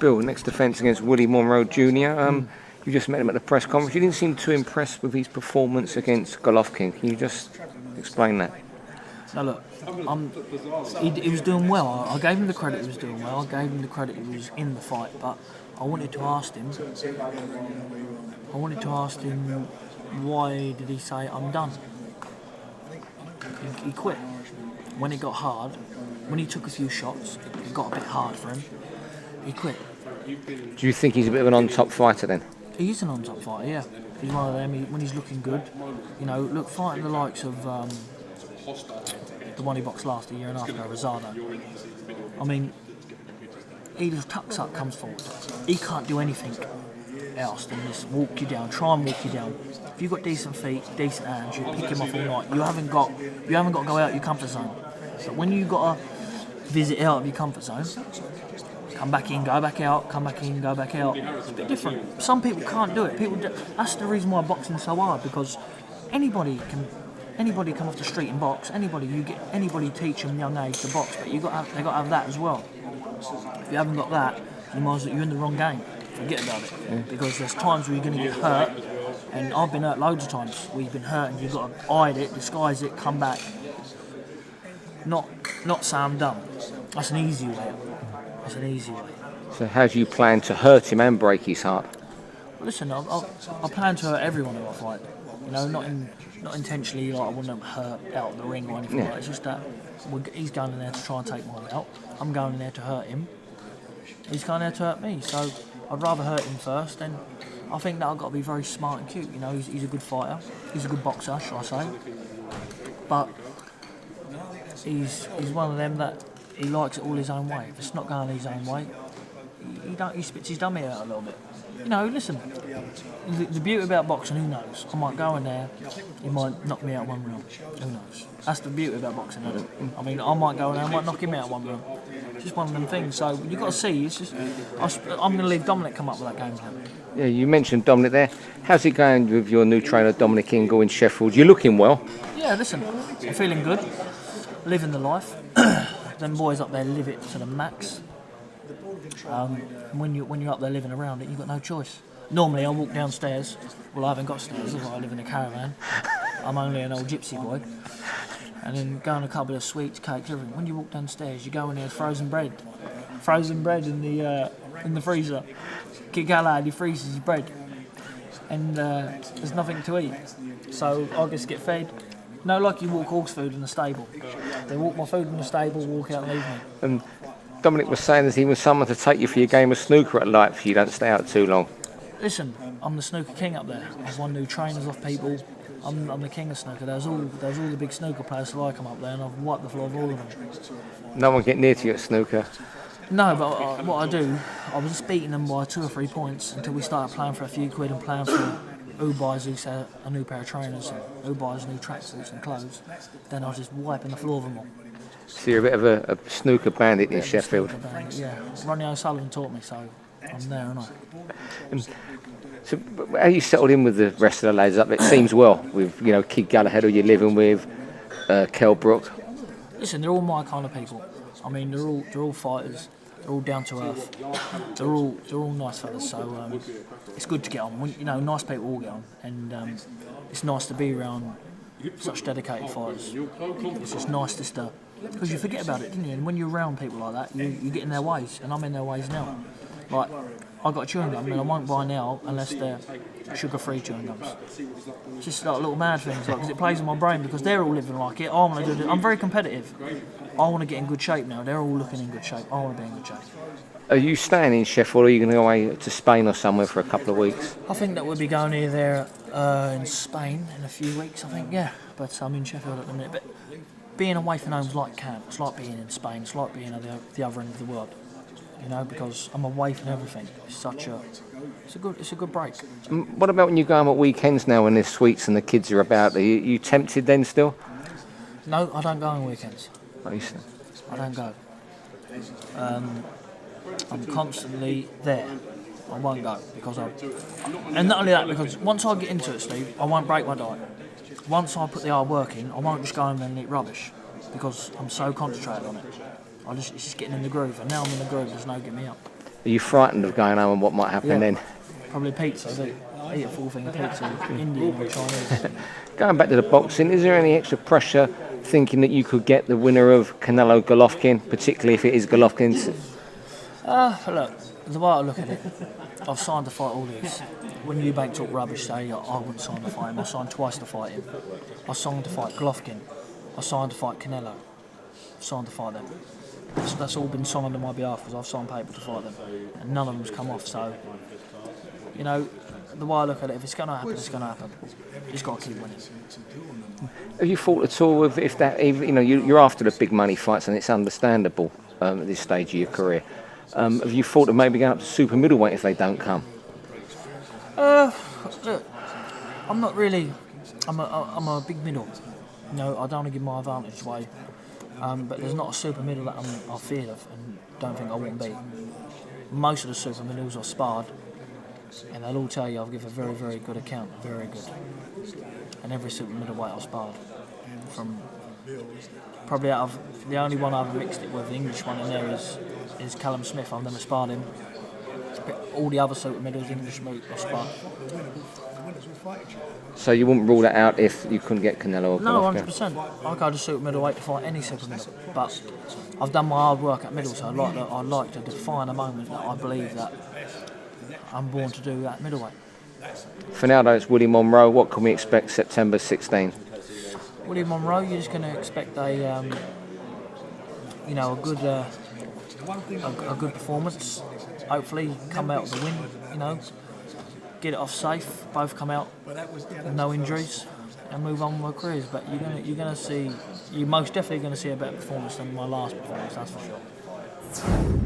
Bill, next defence against Willie Monroe Jr. You just met him at the press conference. You didn't seem too impressed with his performance against GOLOVKIN. Can you just explain that? Now look, he was doing well. I gave him the credit he was doing well. I gave him the credit he was in the fight. But I wanted to ask him. Why did he say I'm done? He quit when it got hard. When he took a few shots, it got a bit hard for him. He quit. Do you think he's a bit of an on-top fighter then? He is an on-top fighter, yeah. He's one of them. When he's looking good, you know, look, fighting the likes of the one he boxed last a year and a half ago, Rosado. I mean, he just tucks up, comes forward. He can't do anything else than just walk you down, try and walk you down. If you've got decent feet, decent hands, you pick him off all night. You haven't got to go out your comfort zone. But when you've got to visit out of your comfort zone, come back in, go back out, come back in, go back out. It's a bit different. Some people can't do it. That's the reason why boxing's so hard, because anybody come off the street and box. Anybody teach them young age to box, but they got to have that as well. If you haven't got that, you're in the wrong game. Forget about it. Yeah. Because there's times where you're going to get hurt, and I've been hurt loads of times where you've been hurt and you've got to hide it, disguise it, come back. Not say I'm done. That's an easy way. That's an easy way. So how do you plan to hurt him and break his heart? Listen, I plan to hurt everyone who I fight. You know, not intentionally, like I want to hurt out of the ring or anything like that. It's just that he's going in there to try and take mine out. I'm going in there to hurt him. He's going there to hurt me. So I'd rather hurt him first. And I think that I've got to be very smart and cute. You know, he's a good fighter. He's a good boxer, shall I say. But he's one of them that he likes it all his own way. If it's not going his own way, he spits his dummy out a little bit. You know, listen, the beauty about boxing, who knows? I might go in there, he might knock me out one round. Who knows? That's the beauty about boxing, isn't it? I mean, I might go in there, I might knock him out one round. It's just one of them things. So you've got to see. It's just, I'm going to leave Dominic come up with that game plan. Yeah, you mentioned Dominic there. How's it going with your new trainer, Dominic Ingle in Sheffield? You're looking well. Yeah, listen, I'm feeling good, living the life. Them boys up there live it to the max. When you're up there living around it, you've got no choice. Normally I walk downstairs. Well, I haven't got stairs, I live in a caravan. I'm only an old gypsy boy. And then go on a couple of sweets, cakes, everything. When you walk downstairs, you go in there, frozen bread in the freezer. Kid Galahad, he freezes his bread, and there's nothing to eat. So I just get fed. No, like you walk horse food in the stable. They walk my food in the stable, walk out and leave me. And Dominic was saying that he was someone to take you for your game of snooker at night if you don't stay out too long. Listen, I'm the snooker king up there. I've won new trainers off people. I'm the king of snooker. There's all the big snooker players who I come up there, and I've wiped the floor of all of them. No one get near to you at snooker? No, but what I do, I was just beating them by 2 or 3 points until we started playing for a few quid and playing for who buys a new pair of trainers, and who buys new tracksuits and clothes. Then I was just wiping the floor of them all. So you're a bit of a snooker bandit in Sheffield? Yeah, Ronnie O'Sullivan taught me, so I'm there, aren't I? So how you settled in with the rest of the lads up? It seems well with, you know, Kid Galahad who you're living with, Kel Brook. Listen, they're all my kind of people. I mean, they're all fighters. They're all down to earth. They're all nice fellas. So it's good to get on. You know, nice people all get on, and it's nice to be around such dedicated fighters. It's just nice just to, because you forget about it, didn't you? And when you're around people like that, you get in their ways, and I'm in their ways now. Like, I got a chewing gum, and I won't buy now unless they're sugar-free chewing gums. It's just like little mad things, like, because it plays in my brain, because they're all living like it. I want to do it. I'm very competitive. I want to get in good shape now. They're all looking in good shape. I want to be in good shape. Are you staying in Sheffield, or are you going to go away to Spain or somewhere for a couple of weeks? I think that we'll be going here there in Spain in a few weeks, I think, yeah. But I'm in Sheffield at the minute. But being away from home's like camp. It's like being in Spain. It's like being at the other end of the world. You know, because I'm away from everything. It's a good break. What about when you go home at weekends now when there's sweets and the kids are about? Are you tempted then still? No, I don't go on weekends. Listen. I don't go. I'm constantly there. I won't go because and not only that, because once I get into it, Steve, I won't break my diet. Once I put the hard work in, I won't just go home and eat rubbish because I'm so concentrated on it. It's just getting in the groove, and now I'm in the groove. There's no getting me up. Are you frightened of going home and what might happen then? Probably pizza. Eat a full thing of pizza, Indian or Chinese. Going back to the boxing, is there any extra pressure thinking that you could get the winner of Canelo Golovkin, particularly if it is Golovkin's? Look, the way I look at it, I've signed to fight all these. When EUBANK talk rubbish, say I wouldn't sign to fight him. I signed twice to fight him. I signed to fight Golovkin. I signed to fight CANELO. I signed to fight them. That's all been signed on my behalf because I've signed paper to fight them, and none of them's come off. So, you know, the way I look at it, if it's going to happen, it's going to happen. You just got to keep winning. Have you thought at all of if that, you know, you're after the big money fights and it's understandable at this stage of your career? Have you thought of maybe going up to super middleweight if they don't come? Look, I'm not really. I'm a big middle. You know, I don't want to give my advantage away. But there's not a super middle that I'm feared of and don't think I won't be. Most of the super middles are sparred, and they'll all tell you I'll give a very, very good account, very good. And every super middleweight I've sparred. From probably out of the only one I've mixed it with, the English one in there is Callum Smith. I've never sparred him. But all the other super middles, English I've sparred. So you wouldn't rule that out if you couldn't get Canelo or No, Golovkin? 100%. I go to super middleweight to fight any super middle, but I've done my hard work at middle, so I'd like to define a moment that I believe that I'm born to do at middleweight. For now, though, it's Willie Monroe. What can we expect September 16? Willie Monroe, you're just going to expect a good performance. Hopefully, come out with a win. You know, get it off safe. Both come out with no injuries and move on with their careers. But you're most definitely going to see a better performance than my last performance. That's for sure.